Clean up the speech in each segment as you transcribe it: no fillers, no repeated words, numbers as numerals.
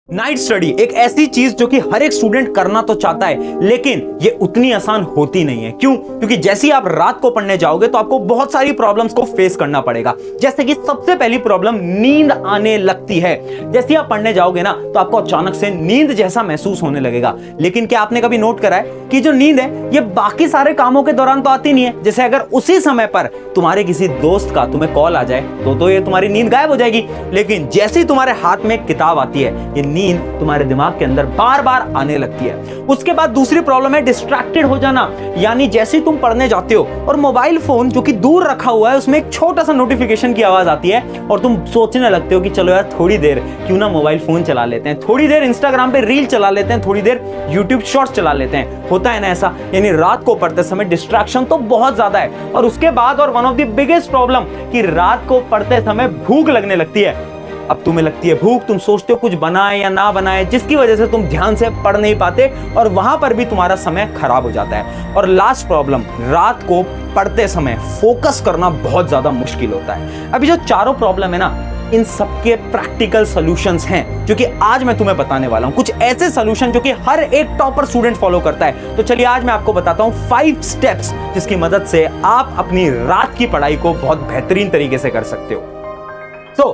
Night study एक ऐसी चीज जो कि हर एक स्टूडेंट करना तो चाहता है, लेकिन ये उतनी आसान होती नहीं है। क्यों? क्योंकि जैसे ही आप रात को पढ़ने जाओगे तो आपको बहुत सारी प्रॉब्लम्स को फेस करना पड़ेगा। जैसे कि सबसे पहली प्रॉब्लम नींद आने लगती है। जैसे ही आप पढ़ने जाओगे ना तो आपको अचानक से नींद जैसा महसूस होने लगेगा। लेकिन क्या आपने कभी नोट करा है कि जो नींद है ये बाकी सारे कामों के दौरान तो आती नहीं है। जैसे अगर उसी समय पर तुम्हारे किसी दोस्त का तुम्हें कॉल आ जाए तो ये तुम्हारी नींद गायब हो जाएगी। लेकिन जैसे ही तुम्हारे हाथ में किताब आती है, ये नींद तुम्हारे दिमाग के अंदर बार बार आने लगती है। उसके बाद दूसरी प्रॉब्लम है डिस्ट्रैक्टेड हो जाना। यानी जैसे ही तुम पढ़ने जाते हो और मोबाइल फोन जो कि दूर रखा हुआ है उसमें एक छोटा सा नोटिफिकेशन की आवाज आती है और तुम सोचने लगते हो कि चलो यार थोड़ी देर क्यों ना मोबाइल फोन चला लेते हैं, थोड़ी देर इंस्टाग्राम पे रील चला लेते हैं, थोड़ी देर यूट्यूब शॉर्ट्स चला लेते हैं। होता है ना ऐसा। यानी रात को पढ़ते समय डिस्ट्रैक्शन तो बहुत ज्यादा है। और उसके बाद और one of the biggest problem कि रात को पढ़ते समय भूख लगने लगती है। अब तुम्हें लगती है भूख, तुम सोचते हो कुछ बनाए या ना बनाए, जिसकी वजह से तुम ध्यान से पढ़ नहीं पाते और वहां पर भी तुम्हारा समय खराब हो जाता है। और लास्ट प्रॉब्लम, रात को पढ़ते समय फोकस करना बहुत ज्यादा मुश्किल होता है। अभी जो चारों प्रॉब्लम है ना, इन सबके प्रैक्टिकल सॉल्यूशंस हैं जो कि आज मैं तुम्हें बताने वाला हूं। कुछ ऐसे सॉल्यूशन जो कि हर एक टॉपर स्टूडेंट फॉलो करता है। तो चलिए आज मैं आपको बताता हूं 5 स्टेप्स जिसकी मदद से आप अपनी रात की पढ़ाई को बहुत बेहतरीन तरीके से कर सकते हो।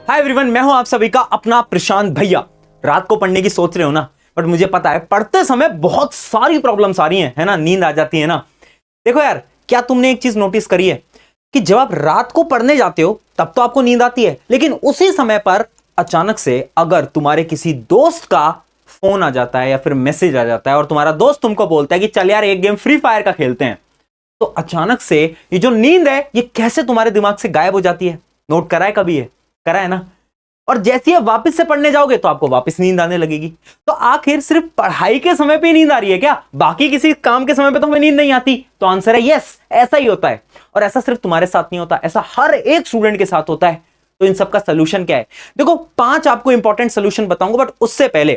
हाय एवरीवन, मैं हूं आप सभी का अपना प्रशांत भैया। रात को पढ़ने की सोच रहे हो ना, बट मुझे पता है पढ़ते समय बहुत सारी प्रॉब्लम्स आ रही हैं, है ना, नींद आ जाती है ना। देखो यार, क्या तुमने एक चीज नोटिस करी है कि जब आप रात को पढ़ने जाते हो तब तो आपको नींद आती है, लेकिन उसी समय पर अचानक से अगर तुम्हारे किसी दोस्त का फोन आ जाता है या फिर मैसेज आ जाता है और तुम्हारा दोस्त तुमको बोलता है कि चल यार एक गेम फ्री फायर का खेलते हैं, तो अचानक से ये जो नींद है ये कैसे तुम्हारे दिमाग से गायब हो जाती है। नोट करा है कभी? ये करा है ना। और जैसे ही आप वापस से पढ़ने जाओगे तो आपको वापस नींद आने लगेगी। तो आखिर सिर्फ पढ़ाई के समय पे नींद आ रही है क्या? बाकी किसी काम के समय पे तो हमें नींद नहीं आती? तो आंसर है यस, ऐसा ही होता है। और ऐसा सिर्फ तुम्हारे साथ नहीं होता, ऐसा हर एक स्टूडेंट के साथ होता है। तो इन सबका सोल्यूशन क्या है? देखो 5 आपको इंपॉर्टेंट सोल्यूशन बताऊंगा, बट उससे पहले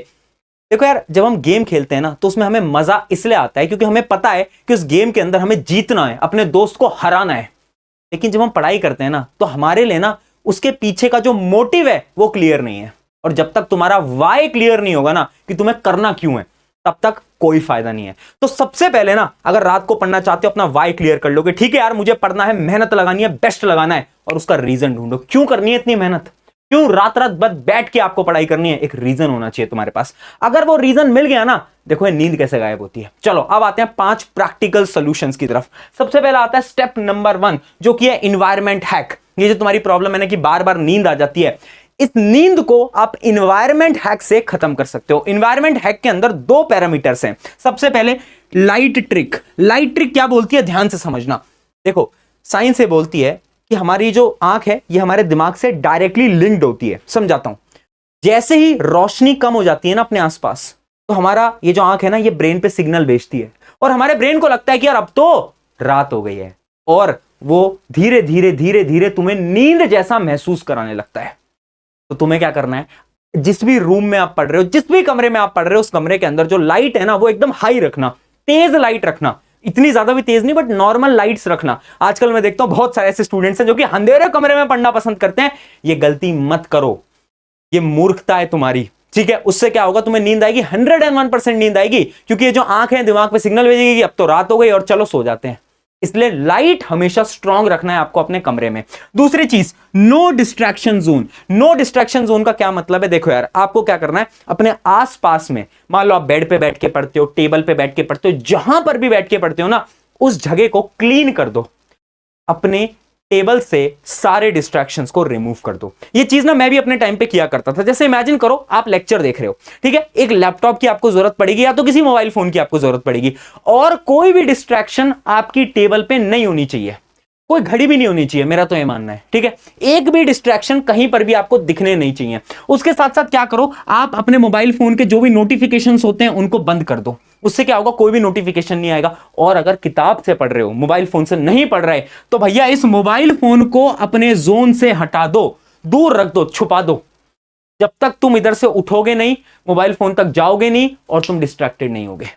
देखो यार, जब हम गेम खेलते हैं ना तो उसमें हमें मजा इसलिए आता है क्योंकि हमें पता है कि उस गेम के अंदर हमें जीतना है, अपने दोस्त को हराना है। लेकिन जब हम पढ़ाई करते हैं ना तो हमारे लिए ना उसके पीछे का जो मोटिव है वो क्लियर नहीं है। और जब तक तुम्हारा वाई क्लियर नहीं होगा ना कि तुम्हें करना क्यों है, तब तक कोई फायदा नहीं है। तो सबसे पहले ना, अगर रात को पढ़ना चाहते हो अपना वाई क्लियर कर लो कि ठीक है यार मुझे पढ़ना है, मेहनत लगानी है, बेस्ट लगाना है, और उसका रीजन ढूंढो। क्यों करनी है इतनी मेहनत, क्यों रात रात बस बैठ के आपको पढ़ाई करनी है? एक रीजन होना चाहिए तुम्हारे पास। अगर वो रीजन मिल गया ना, देखो नींद कैसे गायब होती है। चलो अब आते हैं 5 प्रैक्टिकल सॉल्यूशंस की तरफ। सबसे पहला आता है स्टेप नंबर 1, जो कि है एनवायरनमेंट हैक। ये जो तुम्हारी प्रॉब्लम है ना कि बार बार नींद आ जाती है, इस नींद को आप एनवायरनमेंट हैक से खत्म कर सकते हो। एनवायरनमेंट हैक के अंदर 2 पैरामीटर्स हैं। सबसे पहले लाइट ट्रिक। लाइट ट्रिक क्या बोलती है, ध्यान से समझना। देखो साइंस से बोलती है कि हमारी जो आंख है ये हमारे दिमाग से डायरेक्टली लिंक्ड होती है। समझाता हूं। जैसे ही रोशनी कम हो जाती है ना अपने आसपास, तो हमारा ये जो आंख है ना ये ब्रेन पे सिग्नल भेजती है और हमारे ब्रेन को लगता है कि यार अब तो रात हो गई है, और वो धीरे धीरे धीरे धीरे तुम्हें नींद जैसा महसूस कराने लगता है। तो तुम्हें क्या करना है, जिस भी रूम में आप पढ़ रहे हो, जिस भी कमरे में आप पढ़ रहे हो, उस कमरे के अंदर जो लाइट है ना वो एकदम हाई रखना, तेज लाइट रखना। इतनी ज्यादा भी तेज नहीं, बट नॉर्मल लाइट्स रखना। आजकल मैं देखता हूं बहुत सारे ऐसे स्टूडेंट्स हैं जो कि अंधेरे कमरे में पढ़ना पसंद करते हैं। ये गलती मत करो, ये मूर्खता है तुम्हारी, ठीक है। उससे क्या होगा, तुम्हें नींद आएगी, 101% नींद आएगी, क्योंकि ये जो आंख है दिमाग पे सिग्नल भेजेगी कि अब तो रात हो गई और चलो सो जाते हैं। इसलिए लाइट हमेशा स्ट्रांग रखना है आपको अपने कमरे में। दूसरी चीज, no distraction zone. No distraction zone का क्या मतलब है? देखो यार, आपको क्या करना है, अपने आसपास में, मान लो आप बेड पे बैठ के पढ़ते हो, टेबल पे बैठ के पढ़ते हो, जहां पर भी बैठ के पढ़ते हो ना, उस जगह को क्लीन कर दो। अपने टेबल से सारे डिस्ट्रैक्शंस को रिमूव कर दो। ये चीज ना मैं भी अपने टाइम पे किया करता था। जैसे इमेजिन करो आप लेक्चर देख रहे हो, ठीक है, एक लैपटॉप की आपको जरूरत पड़ेगी या तो किसी मोबाइल फोन की आपको जरूरत पड़ेगी, और कोई भी डिस्ट्रैक्शन आपकी टेबल पे नहीं होनी चाहिए। कोई घड़ी भी नहीं होनी चाहिए, मेरा तो ये मानना है, ठीक है। एक भी डिस्ट्रैक्शन कहीं पर भी आपको दिखने नहीं चाहिए। उसके साथ साथ क्या करो, आप अपने मोबाइल फोन के जो भी नोटिफिकेशंस होते हैं उनको बंद कर दो। उससे क्या होगा, कोई भी नोटिफिकेशन नहीं आएगा। और अगर किताब से पढ़ रहे हो, मोबाइल फोन से नहीं पढ़ रहे, तो भैया इस मोबाइल फोन को अपने जोन से हटा दो, दूर रख दो, छुपा दो। जब तक तुम इधर से उठोगे नहीं, मोबाइल फोन तक जाओगे नहीं और तुम डिस्ट्रैक्टेड नहीं होगे।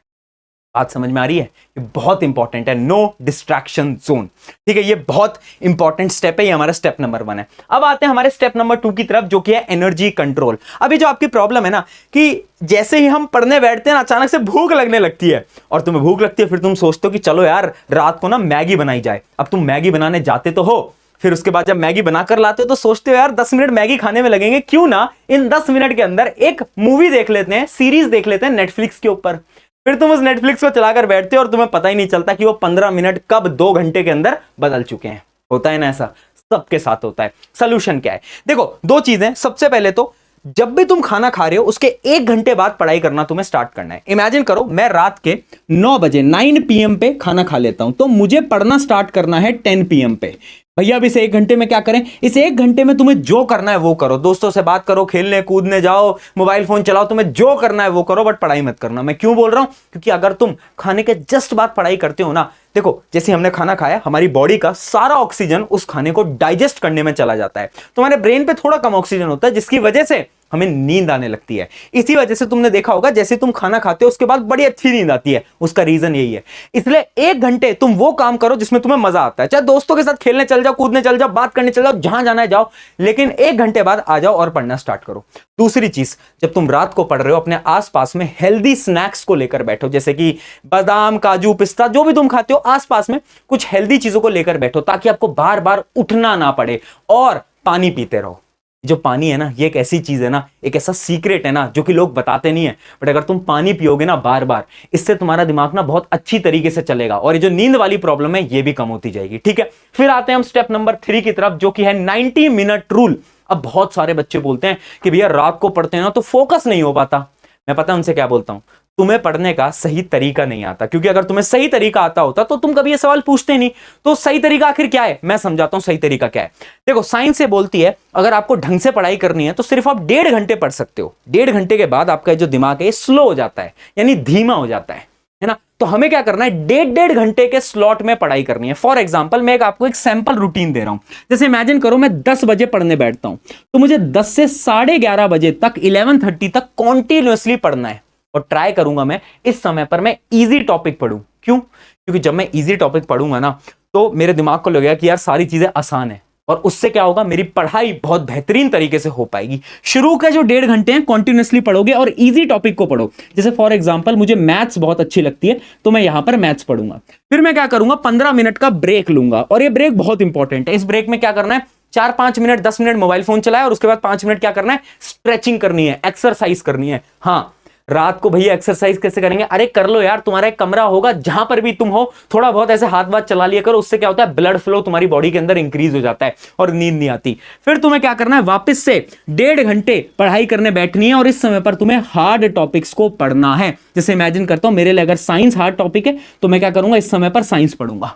बात समझ में आ रही है? ये बहुत इंपॉर्टेंट है, नो डिस्ट्रैक्शन जोन। ठीक है, ये बहुत इंपॉर्टेंट स्टेप है, ये हमारा स्टेप नंबर 1 है। अब आते हैं हमारे स्टेप नंबर 2 की तरफ, जो कि है एनर्जी कंट्रोल। अभी जो आपकी प्रॉब्लम है ना कि जैसे ही हम पढ़ने बैठते हैं ना, अचानक से भूख लगने लगती है, और तुम्हें भूख लगती है, फिर तुम सोचते हो कि चलो यार रात को ना मैगी बनाई जाए। अब तुम मैगी बनाने जाते तो हो, फिर उसके बाद जब मैगी बनाकर लाते हो तो सोचते हो यार 10 मिनट मैगी खाने में लगेंगे, क्यों ना इन 10 मिनट के अंदर एक मूवी देख लेते हैं, सीरीज देख लेते हैं नेटफ्लिक्स के ऊपर। फिर तुम उस नेटफ्लिक्स को चलाकर बैठते हो और तुम्हें पता ही नहीं चलता कि वो 15 मिनट कब 2 घंटे के अंदर बदल चुके हैं। होता है ना ऐसा, सबके साथ होता है। सोल्यूशन क्या है? देखो, 2 चीजें। सबसे पहले तो जब भी तुम खाना खा रहे हो उसके 1 घंटे बाद पढ़ाई करना तुम्हें स्टार्ट करना है। इमेजिन करो मैं रात के 9 बजे 9 PM पे खाना खा लेता हूं, तो मुझे पढ़ना स्टार्ट करना है 10 PM पे। भैया अब इस 1 घंटे में क्या करें? इस 1 घंटे में तुम्हें जो करना है वो करो, दोस्तों से बात करो, खेलने कूदने जाओ, मोबाइल फोन चलाओ, तुम्हें जो करना है वो करो, बट पढ़ाई मत करना। मैं क्यों बोल रहा हूं? क्योंकि अगर तुम खाने के जस्ट बाद पढ़ाई करते हो ना, देखो जैसे हमने खाना खाया, हमारी बॉडी का सारा ऑक्सीजन उस खाने को डाइजेस्ट करने में चला जाता है, तुम्हारे ब्रेन पे थोड़ा कम ऑक्सीजन होता है, जिसकी वजह से हमें नींद आने लगती है। इसी वजह से तुमने देखा होगा जैसे तुम खाना खाते हो उसके बाद बड़ी अच्छी नींद आती है, उसका रीजन यही है। इसलिए 1 घंटे तुम वो काम करो जिसमें तुम्हें मजा आता है, चाहे दोस्तों के साथ खेलने चल जाओ, कूदने चल जाओ, बात करने चल जाओ, जहां जाना है जाओ, लेकिन 1 घंटे बाद आ जाओ और पढ़ना स्टार्ट करो। दूसरी चीज, जब तुम रात को पढ़ रहे हो अपने आसपास में हेल्दी स्नैक्स को लेकर बैठो, जैसे कि बादाम, काजू, पिस्ता, जो भी तुम खाते हो, आसपास में कुछ हेल्दी चीजों को लेकर बैठो, ताकि आपको बार बार उठना ना पड़े। और पानी पीते रहो। जो पानी है ना, ये एक ऐसी चीज है ना, एक ऐसा सीक्रेट है ना जो कि लोग बताते नहीं है, बट अगर तुम पानी पियोगे ना बार बार, इससे तुम्हारा दिमाग ना बहुत अच्छी तरीके से चलेगा, और ये जो नींद वाली प्रॉब्लम है ये भी कम होती जाएगी। ठीक है, फिर आते हैं हम स्टेप नंबर 3 की तरफ, जो कि है 90 मिनट रूल। अब बहुत सारे बच्चे बोलते हैं कि भैया रात को पढ़ते हैं ना तो फोकस नहीं हो पाता। मैं पता उनसे क्या बोलता हूं, तुम्हें पढ़ने का सही तरीका नहीं आता, क्योंकि अगर तुम्हें सही तरीका आता होता तो तुम कभी ये सवाल पूछते नहीं। तो सही तरीका आखिर क्या है, मैं समझाता हूं सही तरीका क्या है। देखो, साइंस से बोलती है अगर आपको ढंग से पढ़ाई करनी है तो सिर्फ आप 1.5 घंटे पढ़ सकते हो। 1.5 घंटे के बाद आपका जो दिमाग है स्लो हो जाता है, यानी धीमा हो जाता है ना। तो हमें क्या करना है, 1.5 घंटे के स्लॉट में पढ़ाई करनी है। फॉर एग्जाम्पल, मैं आपको एक सैंपल रूटीन दे रहा हूं। जैसे इमेजिन करो मैं 10 बजे पढ़ने बैठता हूं, तो मुझे 10 से 11:30 बजे तक 11:30 तक कॉन्टिन्यूअसली पढ़ना है, और ट्राई करूंगा मैं इस समय पर मैं इजी टॉपिक पढ़ूं। क्यों? क्योंकि जब मैं इजी टॉपिक पढ़ूंगा ना, तो मेरे दिमाग को लगेगा कि यार सारी चीजें आसान है, और उससे क्या होगा, मेरी पढ़ाई बहुत बेहतरीन तरीके से हो पाएगी। शुरू के जो 1.5 घंटे हैं कॉन्टिन्यूअसली पढ़ोगे और इजी टॉपिक को पढ़ो। जैसे फॉर एग्जांपल, मुझे मैथ्स बहुत अच्छी लगती है, तो मैं यहां पर मैथ्स पढ़ूंगा। फिर मैं क्या करूंगा, 15 मिनट का ब्रेक लूंगा, और ये ब्रेक बहुत इंपॉर्टेंट है। इस ब्रेक में क्या करना है, 4-5 मिनट 10 मिनट मोबाइल फोन चलाए, और उसके बाद 5 मिनट क्या करना है, स्ट्रेचिंग करनी है, एक्सरसाइज करनी है। हाँ, रात को भैया एक्सरसाइज कैसे करेंगे? अरे कर लो यार, तुम्हारा एक कमरा होगा जहां पर भी तुम हो, थोड़ा बहुत ऐसे हाथ वाथ चला लिया करो। उससे क्या होता है, ब्लड फ्लो तुम्हारी बॉडी के अंदर इंक्रीज हो जाता है और नींद नहीं आती। फिर तुम्हें क्या करना है, वापस से 1.5 घंटे पढ़ाई करने बैठनी है, और इस समय पर तुम्हें हार्ड टॉपिक्स को पढ़ना है। जैसे इमेजिन करता हूं मेरे लिए अगर साइंस हार्ड टॉपिक है, तो मैं क्या करूंगा, इस समय पर साइंस पढ़ूंगा।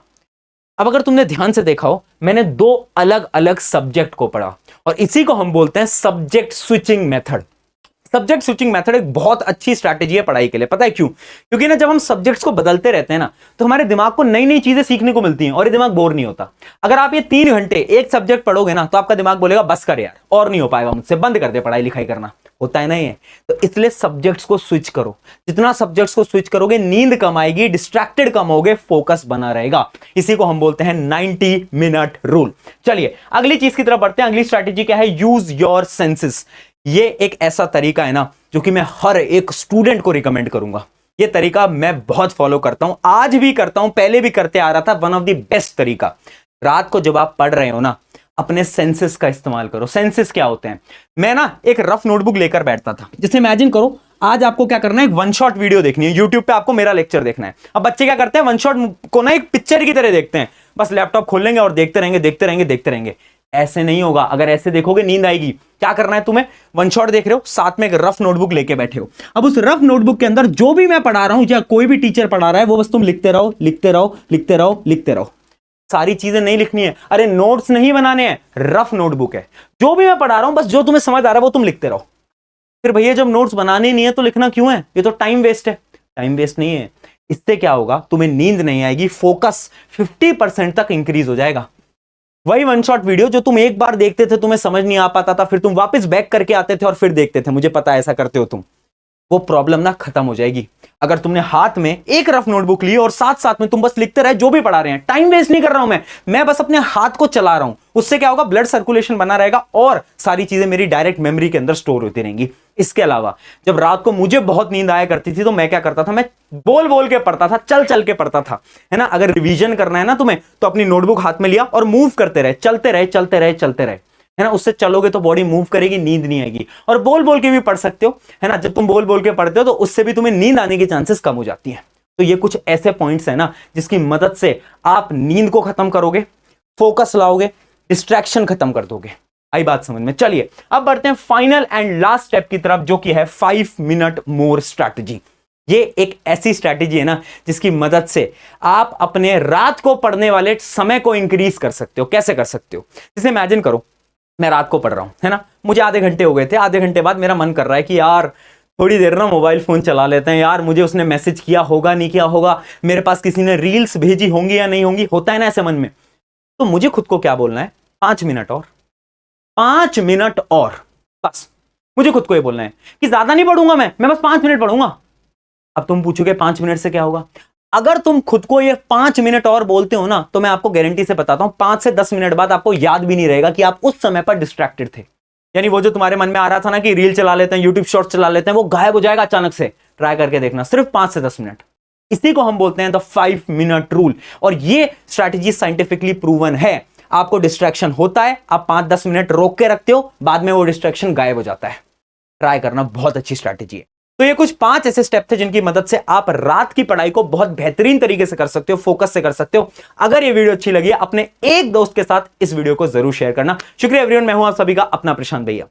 अब अगर तुमने ध्यान से देखा हो, मैंने 2 अलग अलग सब्जेक्ट को पढ़ा, और इसी को हम बोलते हैं subject switching method. Subject switching method एक बहुत अच्छी स्ट्रैटेजी है पढ़ाई के लिए। पता है क्यों? क्योंकि ना जब हम सब्जेक्ट्स को बदलते रहते हैं ना, तो हमारे दिमाग को नई नई चीजें सीखने को मिलती हैं, और ये दिमाग बोर नहीं होता। अगर आप ये 3 घंटे एक सब्जेक्ट पढ़ोगे ना, तो आपका दिमाग बोलेगा बस कर यार, और नहीं हो पाएगा मुझसे, बंद कर दे पढ़ाई लिखाई करना। होता है नहीं है? तो इसलिए सब्जेक्ट्स को स्विच करो। जितना सब्जेक्ट्स को स्विच करोगे, नींद कम आएगी, डिस्ट्रैक्टेड कम होगे, फोकस बना रहेगा। इसी को हम बोलते हैं 90 मिनट रूल। चलिए अगली चीज की तरफ बढ़ते हैं। अगली स्ट्रैटेजी क्या है, यूज योर सेंसेस। ये एक ऐसा तरीका है ना जो कि मैं हर एक स्टूडेंट को रिकमेंड करूंगा। ये तरीका मैं बहुत फॉलो करता हूं, आज भी करता हूं, पहले भी करते आ रहा था। वन ऑफ द बेस्ट तरीका, रात को जब आप पढ़ रहे हो ना, अपने सेंसेस का इस्तेमाल करो। सेंसेस क्या होते हैं? मैं ना एक रफ नोटबुक लेकर बैठता था। जैसे इमेजिन करो आज आपको क्या करना है, एक 1 शॉट वीडियो देखनी है, यूट्यूब पे आपको मेरा लेक्चर देखना है। अब बच्चे क्या करते हैं, 1 शॉट को ना एक पिक्चर की तरह देखते हैं, बस लैपटॉप खोल लेंगे और देखते रहेंगे देखते रहेंगे देखते रहेंगे। ऐसे नहीं होगा। अगर ऐसे देखोगे नींद आएगी। क्या करना है तुम्हें, 1 शॉट देख रहे हो, साथ में एक रफ नोटबुक लेके बैठे हो। अब उस रफ नोटबुक के अंदर जो भी मैं पढ़ा रहा हूं या कोई भी टीचर पढ़ा रहा है, वो बस तुम लिखते रहो लिखते रहो लिखते रहो लिखते रहो। सारी चीजें नहीं लिखनी है, अरे नोट्स नहीं बनाने हैं, रफ नोटबुक है। जो भी मैं पढ़ा रहा हूं बस जो तुम्हें समझ आ रहा है वो तुम लिखते रहो। फिर भैया जब नोट्स बनाने नहीं है तो लिखना क्यों है, ये तो टाइम वेस्ट है। टाइम वेस्ट नहीं है, इससे क्या होगा, तुम्हें नींद नहीं आएगी, फोकस 50% तक इंक्रीज हो जाएगा। वही 1 शॉट वीडियो जो तुम एक बार देखते थे, तुम्हें समझ नहीं आ पाता था, फिर तुम वापस बैक करके आते थे और फिर देखते थे, मुझे पता है ऐसा करते हो तुम, वो प्रॉब्लम ना खत्म हो जाएगी। अगर तुमने हाथ में एक रफ नोटबुक ली और साथ साथ में तुम बस लिखते रहे जो भी पढ़ा रहे हैं, टाइम वेस्ट नहीं कर रहा हूं मैं बस अपने हाथ को चला रहा हूं, उससे क्या होगा, ब्लड सर्कुलेशन बना रहेगा और सारी चीजें मेरी डायरेक्ट मेमोरी के अंदर स्टोर होती रहेंगी। इसके अलावा जब रात को मुझे बहुत नींद आया करती थी तो मैं क्या करता था, मैं बोल बोल के पढ़ता था, चल चल के पढ़ता था, है ना। अगर रिवीजन करना है ना तुम्हें, तो अपनी नोटबुक हाथ में लिया और मूव करते रहे, चलते रहे चलते रहे चलते रहे, है ना। उससे चलोगे तो बॉडी मूव करेगी, नींद नहीं आएगी। और बोल बोल के भी पढ़ सकते हो, है ना। जब तुम बोल बोल के पढ़ते हो तो उससे भी तुम्हें नींद आने की चांसेस कम हो जाती हैं। तो ये कुछ ऐसे पॉइंट्स है ना जिसकी मदद से आप नींद को खत्म करोगे, फोकस लाओगे, डिस्ट्रैक्शन खत्म कर दोगे। आई बात समझ में? चलिए अब बढ़ते हैं फाइनल एंड लास्ट स्टेप की तरफ, जो कि है 5 मिनट मोर स्ट्रैटेजी। ये एक ऐसी स्ट्रैटेजी है ना जिसकी मदद से आप अपने रात को पढ़ने वाले समय को इंक्रीज कर सकते हो। कैसे कर सकते हो? जैसे इमेजिन करो मैं रात को पढ़ रहा हूं, है ना, मुझे आधे घंटे हो गए थे, आधे घंटे बाद मेरा मन कर रहा है कि यार थोड़ी देर ना मोबाइल फोन चला लेते हैं, यार मुझे उसने मैसेज किया होगा नहीं किया होगा, मेरे पास किसी ने रील्स भेजी होंगी या नहीं होंगी, होता है ना ऐसे मन में। तो मुझे खुद को क्या बोलना है, 5 मिनट और, 5 मिनट और, बस मुझे खुद को ये बोलना है कि ज्यादा नहीं पढ़ूंगा मैं बस 5 मिनट पढ़ूंगा। अब तुम पूछोगे 5 मिनट से क्या होगा? अगर तुम खुद को ये 5 मिनट और बोलते हो ना, तो मैं आपको गारंटी से बताता हूं 5 से 10 मिनट बाद आपको याद भी नहीं रहेगा कि आप उस समय पर डिस्ट्रैक्टेड थे। यानी वो जो तुम्हारे मन में आ रहा था ना कि रील चला लेते हैं, यूट्यूब शॉर्ट्स चला लेते हैं, वो गायब हो जाएगा अचानक से। ट्राई करके देखना, सिर्फ 5 से 10 मिनट। इसी को हम बोलते हैं द 5 मिनट रूल। और ये स्ट्रैटेजी साइंटिफिकली प्रूवन है। आपको डिस्ट्रैक्शन होता है, आप 5-10 मिनट रोक के रखते हो, बाद में वो डिस्ट्रैक्शन गायब हो जाता है। ट्राई करना, बहुत अच्छी स्ट्रैटेजी है। तो ये कुछ 5 ऐसे स्टेप थे जिनकी मदद से आप रात की पढ़ाई को बहुत बेहतरीन तरीके से कर सकते हो, फोकस से कर सकते हो। अगर ये वीडियो अच्छी लगी, अपने एक दोस्त के साथ इस वीडियो को जरूर शेयर करना। शुक्रिया एवरीवन, मैं हूं आप सभी का अपना प्रशांत भैया।